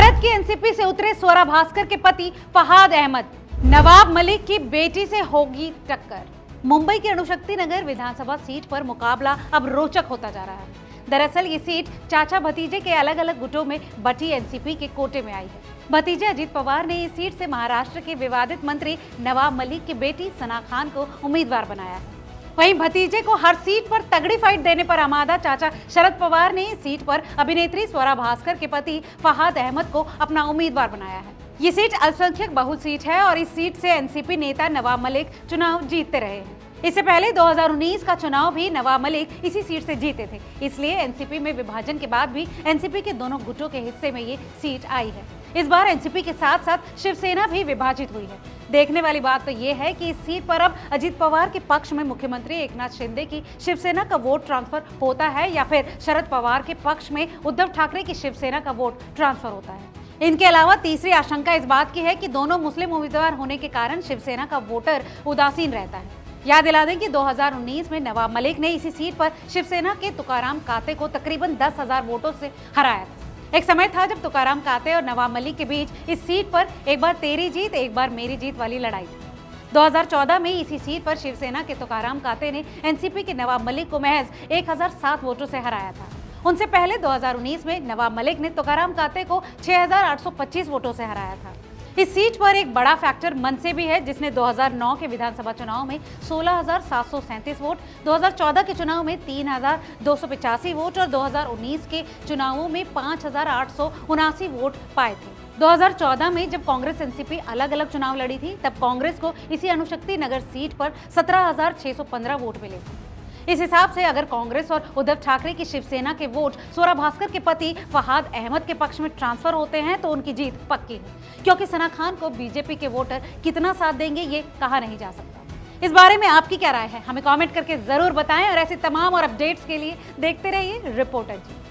भारत की एनसीपी से उतरे स्वरा भास्कर के पति फहाद अहमद, नवाब मलिक की बेटी से होगी टक्कर। मुंबई की अणुशक्ति नगर विधानसभा सीट पर मुकाबला अब रोचक होता जा रहा है। दरअसल ये सीट चाचा भतीजे के अलग अलग गुटों में बटी एनसीपी के कोटे में आई है। भतीजे अजीत पवार ने इस सीट से महाराष्ट्र के विवादित मंत्री नवाब मलिक की बेटी सना खान को उम्मीदवार बनाया है। वहीं भतीजे को हर सीट पर तगड़ी फाइट देने पर आमादा चाचा शरद पवार ने इस सीट पर अभिनेत्री स्वरा भास्कर के पति फहाद अहमद को अपना उम्मीदवार बनाया है। ये सीट अल्पसंख्यक बहुल सीट है और इस सीट से एनसीपी नेता नवाब मलिक चुनाव जीतते रहे हैं। इससे पहले 2019 का चुनाव भी नवाब मलिक इसी सीट से जीते थे, इसलिए एनसीपी में विभाजन के बाद भी एनसीपी के दोनों गुटों के हिस्से में ये सीट आई है। इस बार एनसीपी के साथ साथ शिवसेना भी विभाजित हुई है। देखने वाली बात तो ये है कि इस सीट पर अब अजीत पवार के पक्ष में मुख्यमंत्री एकनाथ शिंदे की शिवसेना का वोट ट्रांसफर होता है या फिर शरद पवार के पक्ष में उद्धव ठाकरे की शिवसेना का वोट ट्रांसफर होता है। इनके अलावा तीसरी आशंका इस बात की है कि दोनों मुस्लिम उम्मीदवार होने के कारण शिवसेना का वोटर उदासीन रहता है। याद दिला दें कि 2019 में नवाब मलिक ने इसी सीट पर शिवसेना के तुकाराम काते को तकरीबन 10,000 वोटों से हराया था। एक समय था जब तुकाराम काते और नवाब मलिक के बीच इस सीट पर एक बार तेरी जीत एक बार मेरी जीत वाली लड़ाई थी। 2014 में इसी सीट पर शिवसेना के तुकाराम काते ने एनसीपी के नवाब मलिक को महज 1007 वोटों से हराया था। उनसे पहले 2019 में नवाब मलिक ने तुकाराम काते को 6,825 वोटों से हराया था। इस सीट पर एक बड़ा फैक्टर मनसे भी है, जिसने 2009 के विधानसभा चुनाव में 16,737 वोट, 2014 के चुनाव में 3,285 वोट और 2019 के चुनावों में 5,879 वोट पाए थे। 2014 में जब कांग्रेस एनसीपी अलग अलग चुनाव लड़ी थी, तब कांग्रेस को इसी अणुशक्ति नगर सीट पर 17,615 वोट मिले थे। इस हिसाब से अगर कांग्रेस और उद्धव ठाकरे की शिवसेना के वोट स्वरा भास्कर के पति फहाद अहमद के पक्ष में ट्रांसफर होते हैं तो उनकी जीत पक्की है, क्योंकि सना खान को बीजेपी के वोटर कितना साथ देंगे ये कहा नहीं जा सकता। इस बारे में आपकी क्या राय है, हमें कमेंट करके जरूर बताएं और ऐसे तमाम और अपडेट्स के लिए देखते रहिए रिपोर्टर जी।